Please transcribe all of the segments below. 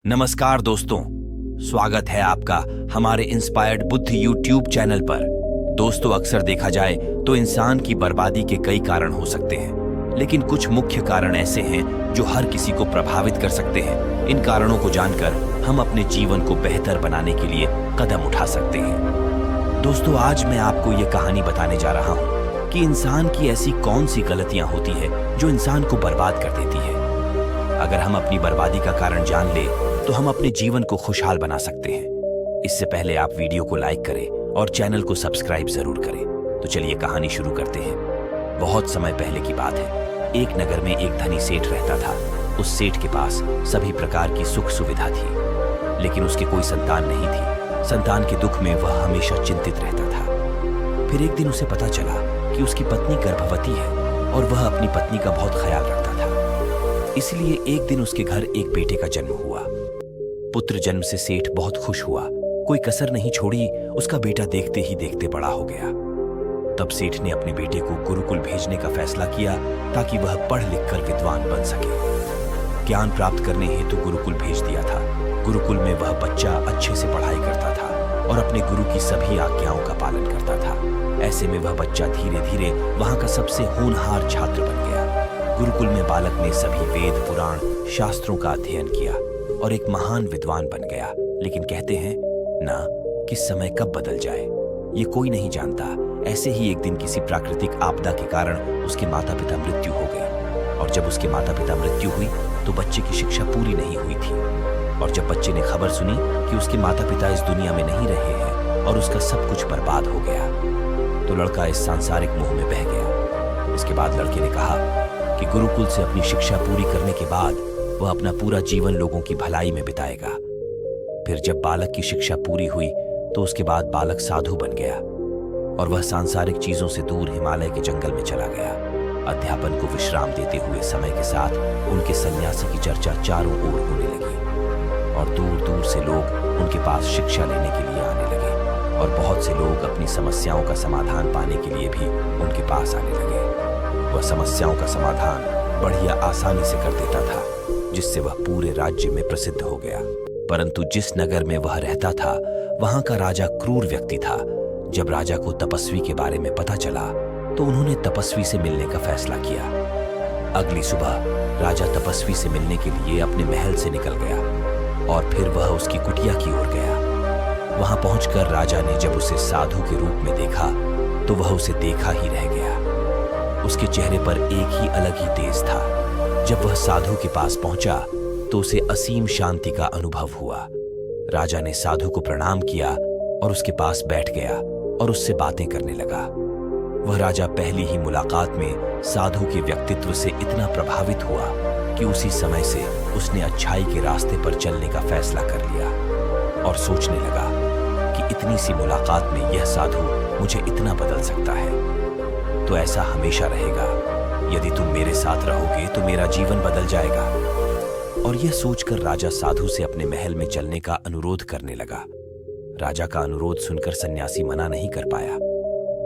नमस्कार दोस्तों, स्वागत है आपका हमारे इंस्पायर्ड बुद्ध यूट्यूब चैनल पर। दोस्तों, अक्सर देखा जाए तो इंसान की बर्बादी के कई कारण हो सकते हैं, लेकिन कुछ मुख्य कारण ऐसे हैं जो हर किसी को प्रभावित कर सकते हैं। इन कारणों को जानकर हम अपने जीवन को बेहतर बनाने के लिए कदम उठा सकते हैं। दोस्तों, आज मैं आपको ये कहानी बताने जा रहा हूँ कि इंसान की ऐसी कौन सी गलतियां होती है जो इंसान को बर्बाद कर देती है। अगर हम अपनी बर्बादी का कारण जान ले तो हम अपने जीवन को खुशहाल बना सकते हैं। इससे पहले आप वीडियो को लाइक करें और चैनल को सब्सक्राइब जरूर करें। तो चलिए कहानी शुरू करते हैं। बहुत समय पहले की बात है। एक नगर में एक धनी सेठ रहता था। उस सेठ के पास सभी प्रकार की सुख सुविधा थी, लेकिन उसके कोई संतान नहीं थी। संतान के दुख में वह हमेशा चिंतित रहता था। फिर एक दिन उसे पता चला कि उसकी पत्नी गर्भवती है और वह अपनी पत्नी का बहुत ख्याल रखता था। इसलिए एक दिन उसके घर एक बेटे का जन्म हुआ। पुत्र जन्म से सेठ बहुत खुश हुआ। कोई कसर नहीं छोड़ी। उसका बेटा देखते ही देखते बड़ा हो गया। तब सेठ ने अपने बेटे को गुरुकुल भेजने का फैसला किया ताकि वह पढ़ लिख कर विद्वान बन सके। ज्ञान प्राप्त करने हेतु गुरुकुल भेज दिया था। गुरुकुल में वह बच्चा अच्छे से पढ़ाई करता था और अपने गुरु की सभी आज्ञाओं का पालन करता था। ऐसे में वह बच्चा धीरे धीरे वहां का सबसे होनहार छात्र बन गया। गुरुकुल में बालक ने सभी वेद पुराण शास्त्रों का अध्ययन किया और एक महान विद्वान बन गया। लेकिन कहते हैं ना कि समय कब बदल जाए ये कोई नहीं जानता। ऐसे ही एक दिन किसी प्राकृतिक आपदा के कारण उसके माता पिता मृत्यु हो गई। और जब उसके माता पिता मृत्यु हुई तो बच्चे की शिक्षा पूरी नहीं हुई थी। और जब बच्चे ने खबर सुनी कि उसके माता पिता इस दुनिया में नहीं रहे हैं और उसका सब कुछ बर्बाद हो गया, तो लड़का इस सांसारिक मोह में बह गया। इसके बाद लड़के ने कहा कि गुरुकुल से अपनी शिक्षा पूरी करने के बाद वह अपना पूरा जीवन लोगों की भलाई में बिताएगा। फिर जब बालक की शिक्षा पूरी हुई तो उसके बाद बालक साधु बन गया और वह सांसारिक चीजों से दूर हिमालय के जंगल में चला गया। अध्यापन को विश्राम देते हुए समय के साथ उनके सन्यासी की चर्चा चारों ओर होने लगी और दूर दूर से लोग उनके पास शिक्षा लेने के लिए आने लगे और बहुत से लोग अपनी समस्याओं का समाधान पाने के लिए भी उनके पास आने लगे। वह समस्याओं का समाधान बढ़िया आसानी से कर देता था, जिससे वह पूरे राज्य में प्रसिद्ध हो गया। परंतु जिस नगर में वह रहता था वहां का राजा क्रूर व्यक्ति था। जब राजा को तपस्वी के बारे में पता चला तो उन्होंने तपस्वी से मिलने का फैसला किया। अगली सुबह राजा तपस्वी से मिलने के लिए अपने महल से निकल गया और फिर वह उसकी कुटिया की ओर गया। वहां पहुंचकर राजा ने जब उसे साधु के रूप में देखा तो वह उसे देखा ही रह गया। उसके चेहरे पर एक ही अलग ही तेज था। जब वह साधु के पास पहुंचा तो उसे असीम शांति का अनुभव हुआ। राजा ने साधु को प्रणाम किया और उसके पास बैठ गया और उससे बातें करने लगा। वह राजा पहली ही मुलाकात में साधु के व्यक्तित्व से इतना प्रभावित हुआ कि उसी समय से उसने अच्छाई के रास्ते पर चलने का फैसला कर लिया और सोचने लगा कि इतनी सी मुलाकात में यह साधु मुझे इतना बदल सकता है, तो ऐसा हमेशा रहेगा। यदि तुम मेरे साथ रहोगे तो मेरा जीवन बदल जाएगा। और यह सोचकर राजा साधु से अपने महल में चलने का अनुरोध करने लगा। राजा का अनुरोध सुनकर सन्यासी मना नहीं कर पाया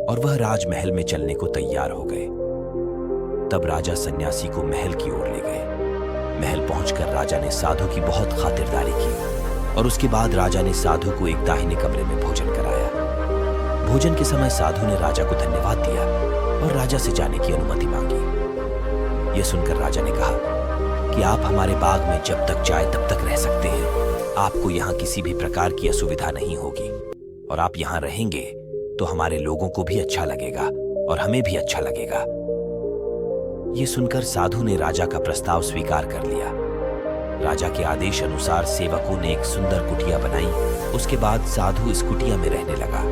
और वह राजमहल में चलने को तैयार हो गए। तब राजा सन्यासी को महल की ओर ले गए। महल पहुंचकर राजा ने साधु की बहुत खातिरदारी की और उसके बाद राजा ने साधु को एक दाहिने कमरे में भोजन कराया। भोजन के समय साधु ने राजा को धन्यवाद दिया और राजा से जाने की अनुमति मांगी। यह सुनकर राजा ने कहा कि आप हमारे बाग में जब तक चाहे तब तक रह सकते हैं। आपको यहाँ किसी भी प्रकार की असुविधा नहीं होगी और आप यहाँ रहेंगे तो हमारे लोगों को भी अच्छा लगेगा और हमें भी अच्छा लगेगा। यह सुनकर साधु ने राजा का प्रस्ताव स्वीकार कर लिया। राजा के आदेश अनुसार सेवकों ने एक सुंदर कुटिया बनाई। उसके बाद साधु इस कुटिया में रहने लगा।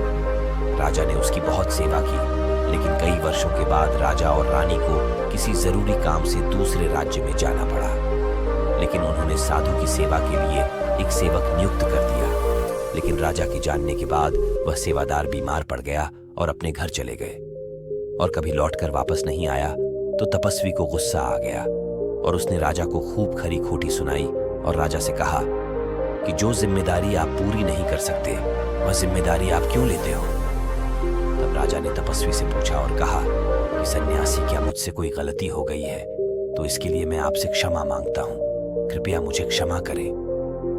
राजा ने उसकी बहुत सेवा की, लेकिन कई वर्षों के बाद राजा और रानी को किसी जरूरी काम से दूसरे राज्य में जाना पड़ा। लेकिन उन्होंने साधु की सेवा के लिए एक सेवक नियुक्त कर दिया। लेकिन राजा के जानने के बाद वह सेवादार बीमार पड़ गया और अपने घर चले गए और कभी लौटकर वापस नहीं आया। तो तपस्वी को गुस्सा आ गया और उसने राजा को खूब खरी खोटी सुनाई और राजा से कहा कि जो जिम्मेदारी आप पूरी नहीं कर सकते वह जिम्मेदारी आप क्यों लेते हो। तब राजा ने तपस्वी से पूछा और कहा कि सन्यासी, क्या मुझसे कोई गलती हो गई है तो इसके लिए मैं आपसे क्षमा मांगता हूँ। कृपया मुझे क्षमा करें।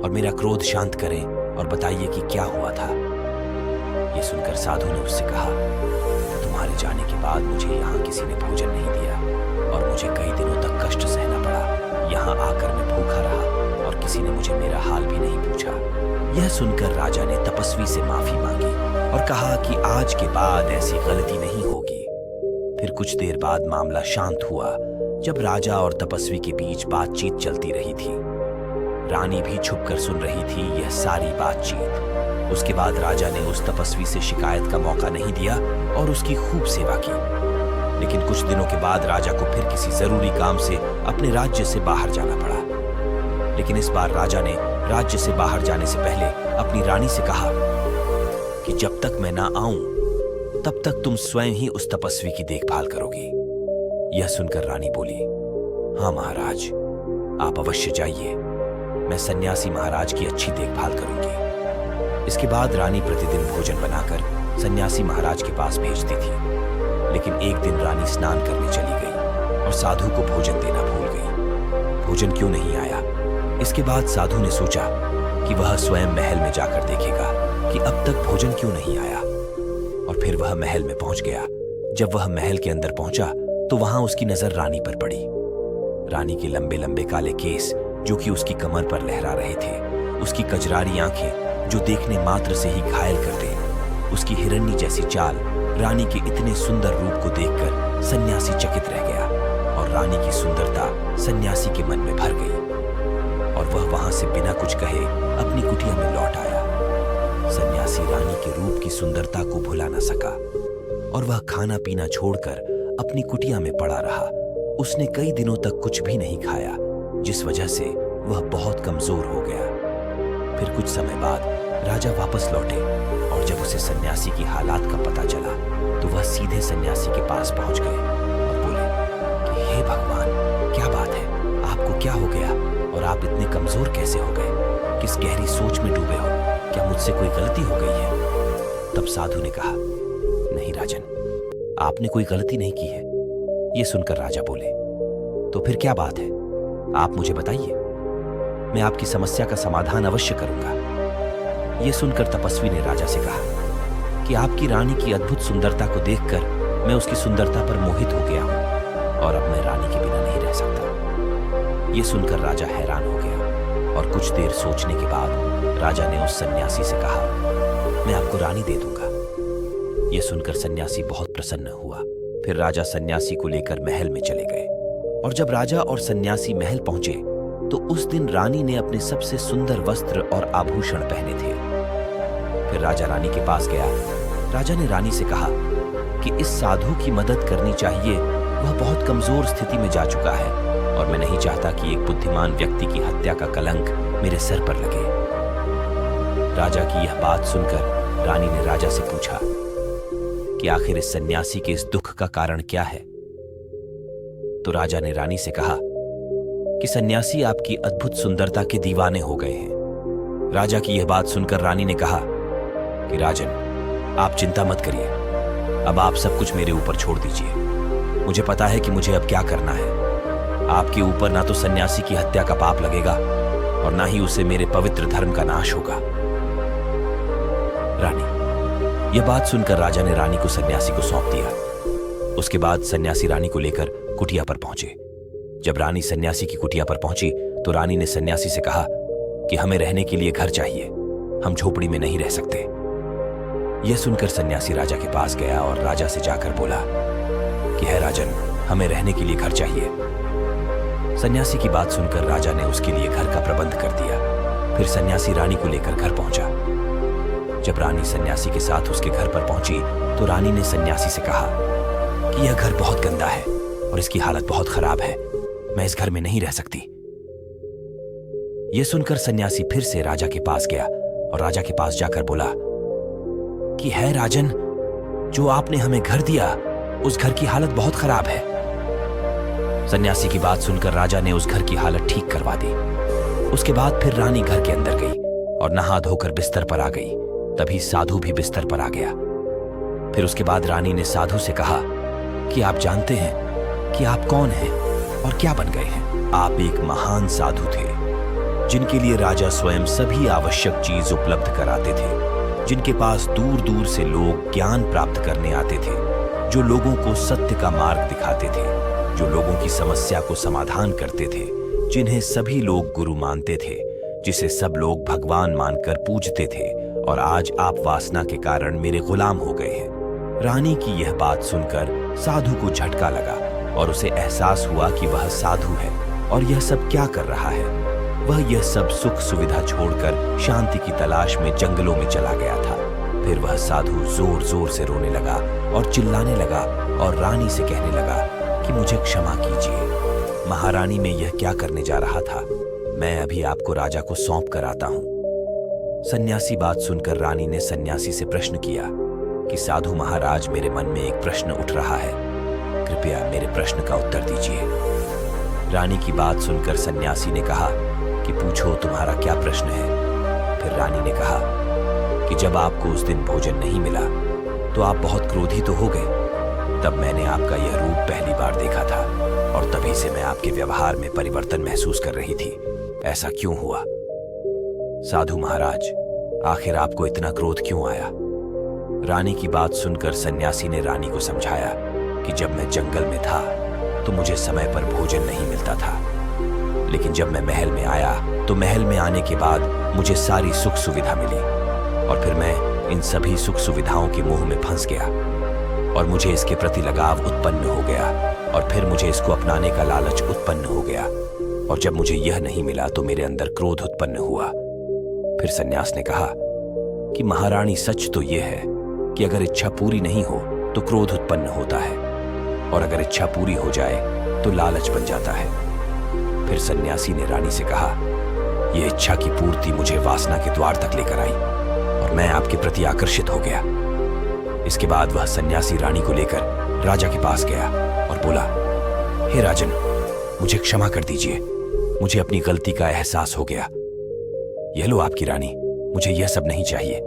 और मेरा क्रोध शांत करें और बताइए कि क्या हुआ था। ये सुनकर साधु ने उससे कहा, तुम्हारे जाने के बाद मुझे यहाँ किसी ने भोजन नहीं दिया और मुझे कई दिनों तक कष्ट सहना पड़ा। यहाँ आकर मैं भूखा रहा और किसी ने मुझे मेरा हाल भी नहीं पूछा। यह सुनकर राजा ने तपस्वी से माफी मांगी और कहा कि आज के बाद ऐसी गलती नहीं होगी। फिर कुछ देर बाद मामला शांत हुआ जब राजा और तपस्वी के बीच बातचीत चलती रही थी। रानी भी छुपकर सुन रही थी यह सारी बातचीत। उसके बाद राजा ने उस तपस्वी से शिकायत का मौका नहीं दिया और उसकी खूब सेवा की। लेकिन कुछ दिनों के बाद राजा को फिर किसी जरूरी काम से अपने राज्य से बाहर जाना पड़ा। लेकिन इस बार राजा ने राज्य से बाहर जाने से पहले अपनी रानी से कहा कि जब तक मैं ना आऊं तब तक तुम स्वयं ही उस तपस्वी की देखभाल करोगी। यह सुनकर रानी बोली, हाँ महाराज, आप अवश्य जाइए, मैं सन्यासी महाराज की अच्छी देखभाल करूंगी। इसके बाद रानी प्रतिदिन भोजन बनाकर सन्यासी महाराज के पास भेजती थी। लेकिन एक दिन रानी स्नान करने चली गई और साधु को भोजन देना भूल गई। भोजन क्यों नहीं आया? इसके बाद साधु ने सोचा कि वह स्वयं महल में जाकर देखेगा कि अब तक भोजन क्यों नहीं आया। और फिर वह महल में पहुंच गया। जब वह महल के अंदर पहुंचा तो वहां उसकी नजर रानी पर पड़ी। रानी के लंबे लंबे काले केस जो कि उसकी कमर पर लहरा रहे थे, उसकी कजरारी आंखें जो देखने मात्र से ही घायल कर दे, उसकी हिरण्य जैसी चाल, रानी के इतने सुंदर रूप को देखकर सन्यासी चकित रह गया और रानी की सुंदरता सन्यासी के मन में भर गई और वह वहां से बिना कुछ कहे अपनी कुटिया में लौट आया। सन्यासी रानी के रूप की सुंदरता को भुला न सका और वह खाना पीना छोड़कर अपनी कुटिया में पड़ा रहा। उसने कई दिनों तक कुछ भी नहीं खाया, जिस वजह से वह बहुत कमजोर हो गया। फिर कुछ समय बाद राजा वापस लौटे और जब उसे सन्यासी की हालात का पता चला तो वह सीधे सन्यासी के पास पहुंच गए और बोले कि हे भगवान, क्या बात है, आपको क्या हो गया और आप इतने कमजोर कैसे हो गए? किस गहरी सोच में डूबे हो? क्या मुझसे कोई गलती हो गई है? तब साधु ने कहा, नहीं राजन, आपने कोई गलती नहीं की है। यह सुनकर राजा बोले, तो फिर क्या बात है, आप मुझे बताइए, मैं आपकी समस्या का समाधान अवश्य करूंगा। यह सुनकर तपस्वी ने राजा से कहा कि आपकी रानी की अद्भुत सुंदरता को देखकर मैं उसकी सुंदरता पर मोहित हो गया हूं और अब मैं रानी के बिना नहीं रह सकता। यह सुनकर राजा हैरान हो गया और कुछ देर सोचने के बाद राजा ने उस सन्यासी से कहा, मैं आपको रानी दे दूंगा। यह सुनकर सन्यासी बहुत प्रसन्न हुआ। फिर राजा सन्यासी को लेकर महल में चले गए और जब राजा और सन्यासी महल पहुंचे तो उस दिन रानी ने अपने सबसे सुंदर वस्त्र और आभूषण पहने थे। फिर राजा रानी के पास गया। राजा ने रानी से कहा कि इस साधु की मदद करनी चाहिए, वह बहुत कमजोर स्थिति में जा चुका है और मैं नहीं चाहता कि एक बुद्धिमान व्यक्ति की हत्या का कलंक मेरे सर पर लगे। राजा की यह बात सुनकर रानी ने राजा से पूछा कि आखिर इस सन्यासी के इस दुख का कारण क्या है? तो राजा ने रानी से कहा कि सन्यासी आपकी अद्भुत सुंदरता के दीवाने हो गए हैं। राजा की यह बात सुनकर रानी ने कहा कि राजन, आप चिंता मत करिए, अब आप सब कुछ मेरे ऊपर छोड़ दीजिए। मुझे पता है कि मुझे अब क्या करना है। आपके ऊपर ना तो सन्यासी की हत्या का पाप लगेगा और ना ही उसे मेरे पवित्र धर्म का नाश होगा। रानी, यह बात सुनकर राजा ने रानी को सन्यासी को सौंप दिया। उसके बाद सन्यासी रानी को लेकर कुटिया पर पहुंचे। जब रानी सन्यासी की कुटिया पर पहुंची तो रानी ने सन्यासी से कहा कि हमें रहने के लिए घर चाहिए, हम झोपड़ी में नहीं रह सकते। यह सुनकर सन्यासी राजा के पास गया और राजा से जाकर बोला कि है राजन, हमें रहने के लिए घर चाहिए। सन्यासी की बात सुनकर राजा ने उसके लिए घर का प्रबंध कर दिया। फिर सन्यासी रानी को लेकर घर पहुंचा। जब रानी सन्यासी के साथ उसके घर पर पहुंची तो रानी ने सन्यासी से कहा कि यह घर बहुत गंदा है और इसकी हालत बहुत खराब है, मैं इस घर में नहीं रह सकती। यह सुनकर सन्यासी फिर से राजा के पास गया और राजा के पास जाकर बोला कि है राजन, जो आपने हमें घर दिया उस घर की हालत बहुत खराब है। सन्यासी की बात सुनकर राजा ने उस घर की हालत ठीक करवा दी। उसके बाद फिर रानी घर के अंदर गई और नहा धोकर बिस्तर पर आ गई। तभी साधु भी बिस्तर पर आ गया। फिर उसके बाद रानी ने साधु से कहा कि आप जानते हैं कि आप कौन हैं और क्या बन गए हैं? आप एक महान साधु थे जिनके लिए राजा स्वयं सभी आवश्यक चीज उपलब्ध कराते थे, जिनके पास दूर दूर से लोग ज्ञान प्राप्त करने आते थे, जो लोगों को सत्य का मार्ग दिखाते थे, जो लोगों की समस्या को समाधान करते थे, जिन्हें सभी लोग गुरु मानते थे, जिसे सब लोग भगवान मानकर पूजते थे। और आज आप वासना के कारण मेरे गुलाम हो गए हैं। रानी की यह बात सुनकर साधु को झटका लगा और उसे एहसास हुआ कि वह साधु है और यह सब क्या कर रहा है। वह यह सब सुख सुविधा छोड़कर शांति की तलाश में जंगलों में चला गया था। फिर वह साधु जोर जोर से रोने लगा और चिल्लाने लगा और रानी से कहने लगा कि मुझे क्षमा कीजिए महारानी, मैं यह क्या करने जा रहा था। मैं अभी आपको राजा को सौंप कर आता हूं। सन्यासी बात सुनकर रानी ने सन्यासी से प्रश्न किया कि साधु महाराज, मेरे मन में एक प्रश्न उठ रहा है, कृपया मेरे प्रश्न का उत्तर दीजिए। रानी की बात सुनकर सन्यासी ने कहा कि पूछो, तुम्हारा क्या प्रश्न है। फिर रानी ने कहा कि जब आपको उस दिन भोजन नहीं मिला तो आप बहुत क्रोधित तो हो गए। तब मैंने आपका यह रूप पहली बार देखा था और तभी से मैं आपके व्यवहार में परिवर्तन महसूस कर रही थी। ऐसा क्यों हुआ? साधु महाराज, आखिर आपको इतना क्रोध क्यों आया? रानी की बात सुनकर सन्यासी ने रानी को समझाया कि जब मैं जंगल में था तो मुझे समय पर भोजन नहीं मिलता था, लेकिन जब मैं महल में आया तो महल में आने के बाद मुझे सारी सुख सुविधा मिली और फिर मैं इन सभी सुख सुविधाओं के मोह में फंस गया और मुझे इसके प्रति लगाव उत्पन्न हो गया और फिर मुझे इसको अपनाने का लालच उत्पन्न हो गया और जब मुझे यह नहीं मिला तो मेरे अंदर क्रोध उत्पन्न हुआ। फिर सन्यास ने कहा कि महारानी, सच तो यह है कि अगर इच्छा पूरी नहीं हो तो क्रोध उत्पन्न होता है और अगर इच्छा पूरी हो जाए तो लालच बन जाता है। फिर सन्यासी ने रानी से कहा, यह इच्छा की पूर्ति मुझे वासना के द्वार तक लेकर आई और मैं आपके प्रति आकर्षित हो गया। इसके बाद वह सन्यासी रानी को लेकर राजा के पास गया और बोला, हे राजन, मुझे क्षमा कर दीजिए, मुझे अपनी गलती का एहसास हो गया। यह लो आपकी रानी, मुझे यह सब नहीं चाहिए।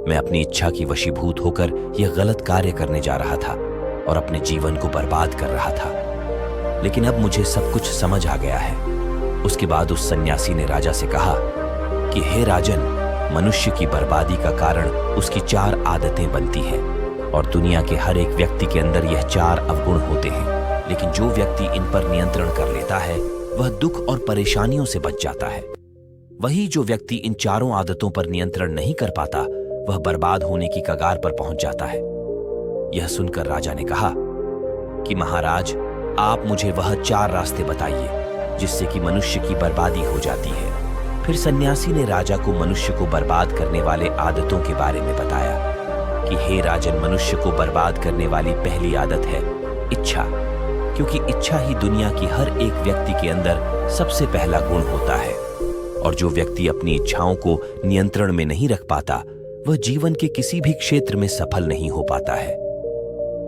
मैं अपनी इच्छा की वशीभूत होकर यह गलत कार्य करने जा रहा था और अपने जीवन को बर्बाद कर रहा था, लेकिन अब मुझे सब कुछ समझ आ गया है। उसके बाद उस सन्यासी ने राजा से कहा कि हे राजन, मनुष्य की बर्बादी का कारण उसकी 4 आदतें बनती हैं और दुनिया के हर एक व्यक्ति के अंदर यह 4 अवगुण होते हैं, लेकिन जो व्यक्ति इन पर नियंत्रण कर लेता है वह दुख और परेशानियों से बच जाता है। वही जो व्यक्ति इन 4 आदतों पर नियंत्रण नहीं कर पाता वह बर्बाद होने की कगार पर पहुंच जाता है। यह सुनकर राजा ने कहा कि महाराज, आप मुझे वह 4 रास्ते बताइए जिससे कि मनुष्य की बर्बादी हो जाती है। फिर सन्यासी ने राजा को मनुष्य को बर्बाद करने वाले आदतों के बारे में बताया कि हे राजन, मनुष्य को बर्बाद करने वाली पहली आदत है इच्छा, क्योंकि इच्छा ही दुनिया की हर एक व्यक्ति के अंदर सबसे पहला गुण होता है और जो व्यक्ति अपनी इच्छाओं को नियंत्रण में नहीं रख पाता वह जीवन के किसी भी क्षेत्र में सफल नहीं हो पाता है,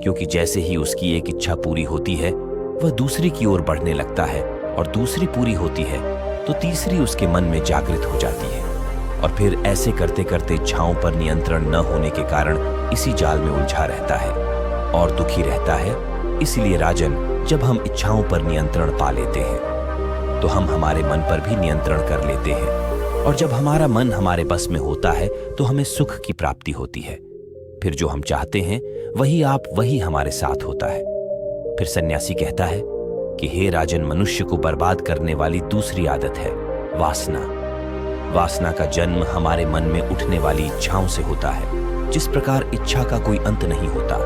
क्योंकि जैसे ही उसकी एक इच्छा पूरी होती है वह दूसरी की ओर बढ़ने लगता है और दूसरी पूरी होती है तो तीसरी उसके मन में जागृत हो जाती है और फिर ऐसे करते करते इच्छाओं पर नियंत्रण न होने के कारण इसी जाल में उलझा रहता है और दुखी रहता है। इसलिए राजन, जब हम इच्छाओं पर नियंत्रण पा लेते हैं तो हम हमारे मन पर भी नियंत्रण कर लेते हैं और जब हमारा मन हमारे बस में होता है तो हमें सुख की प्राप्ति होती है। फिर जो हम चाहते हैं वही हमारे साथ होता है। फिर सन्यासी कहता है कि हे राजन, मनुष्य को बर्बाद करने वाली दूसरी आदत है वासना। वासना का जन्म हमारे मन में उठने वाली इच्छाओं से होता है। जिस प्रकार इच्छा का कोई अंत नहीं होता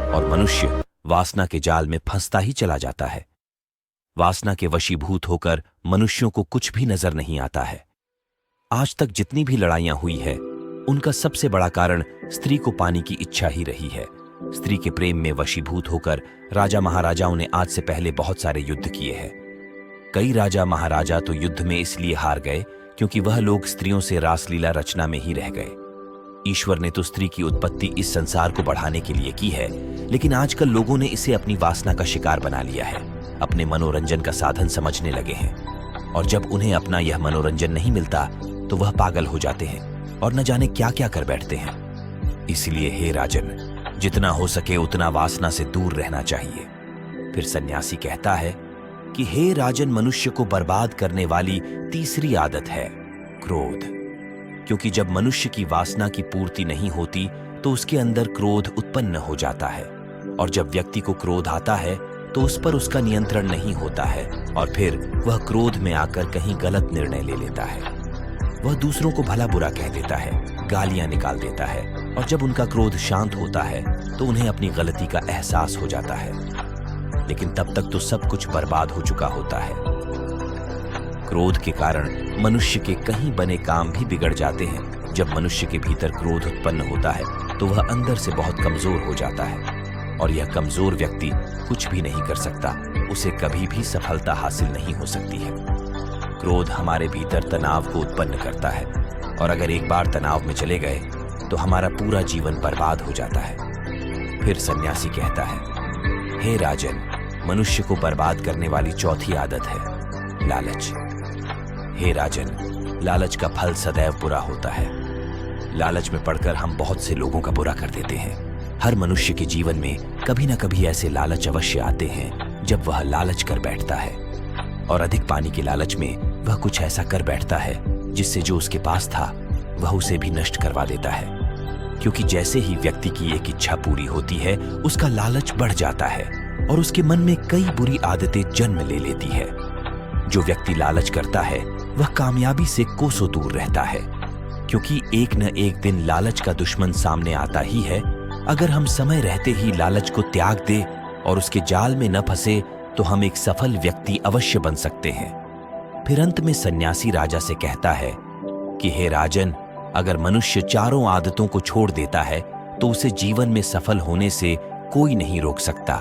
और मनुष्य वासना के जाल में फंसता ही चला जाता है। वासना के वशीभूत होकर मनुष्यों को कुछ भी नजर नहीं आता है। आज तक जितनी भी लड़ाइयां हुई है उनका सबसे बड़ा कारण स्त्री को पाने की इच्छा ही रही है। स्त्री के प्रेम में वशीभूत होकर राजा महाराजाओं ने आज से पहले बहुत सारे युद्ध किए हैं। कई राजा महाराजा तो युद्ध में इसलिए हार गए क्योंकि वह लोग स्त्रियों से रासलीला रचना में ही रह गए। ईश्वर ने तो स्त्री की उत्पत्ति इस संसार को बढ़ाने के लिए की है, लेकिन आजकल लोगों ने इसे अपनी वासना का शिकार बना लिया है, अपने मनोरंजन का साधन समझने लगे हैं और जब उन्हें अपना यह मनोरंजन नहीं मिलता तो वह पागल हो जाते हैं और न जाने क्या क्या कर बैठते हैं। इसलिए हे राजन, जितना हो सके उतना वासना से दूर रहना चाहिए। फिर सन्यासी कहता है कि हे राजन, मनुष्य को बर्बाद करने वाली तीसरी आदत है क्रोध। क्योंकि जब मनुष्य की वासना की पूर्ति नहीं होती तो उसके अंदर क्रोध उत्पन्न हो जाता है, और जब व्यक्ति को क्रोध आता है तो उस पर उसका नियंत्रण नहीं होता है और फिर वह क्रोध में आकर कहीं गलत निर्णय ले लेता है। वह दूसरों को भला बुरा कह देता है, गालियां निकाल देता है, और जब उनका क्रोध शांत होता है तो उन्हें अपनी गलती का एहसास हो जाता है। लेकिन तब तक तो सब कुछ बर्बाद हो चुका होता है। क्रोध के कारण मनुष्य के कहीं बने काम भी बिगड़ जाते हैं। जब मनुष्य के भीतर क्रोध उत्पन्न होता है तो वह अंदर से बहुत कमजोर हो जाता है, और यह कमजोर व्यक्ति कुछ भी नहीं कर सकता, उसे कभी भी सफलता हासिल नहीं हो सकती है। क्रोध हमारे भीतर तनाव को उत्पन्न करता है, और अगर एक बार तनाव में चले गए तो हमारा पूरा जीवन बर्बाद हो जाता है। फिर सन्यासी कहता है, हे राजन, मनुष्य को बर्बाद करने वाली चौथी आदत है लालच। हे राजन, लालच का फल सदैव बुरा होता है। लालच में पड़कर हम बहुत से लोगों का बुरा कर देते हैं। हर मनुष्य के जीवन में कभी न कभी ऐसे लालच अवश्य आते हैं जब वह लालच कर बैठता है, और अधिक पाने के लालच में वह कुछ ऐसा कर बैठता है जिससे जो उसके पास था वह उसे भी नष्ट करवा देता है। क्योंकि जैसे ही व्यक्ति की एक इच्छा पूरी होती है उसका लालच बढ़ जाता है और उसके मन में कई बुरी आदतें जन्म ले लेती है। जो व्यक्ति लालच करता है वह कामयाबी से कोसों दूर रहता है, क्योंकि एक न एक दिन लालच का दुश्मन सामने आता ही है। अगर हम समय रहते ही लालच को त्याग दे और उसके जाल में न फंसे तो हम एक सफल व्यक्ति अवश्य बन सकते हैं। फिर अंत में सन्यासी राजा से कहता है कि हे राजन, अगर मनुष्य चारों आदतों को छोड़ देता है तो उसे जीवन में सफल होने से कोई नहीं रोक सकता,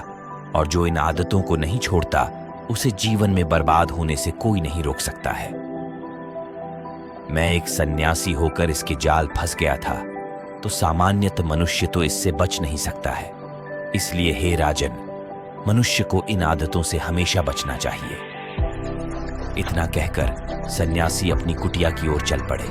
और जो इन आदतों को नहीं छोड़ता उसे जीवन में बर्बाद होने से कोई नहीं रोक सकता है। मैं एक सन्यासी होकर इसके जाल फंस गया था, तो सामान्यतः मनुष्य तो इससे बच नहीं सकता है। इसलिए हे राजन, मनुष्य को इन आदतों से हमेशा बचना चाहिए। इतना कहकर सन्यासी अपनी कुटिया की ओर चल पड़े।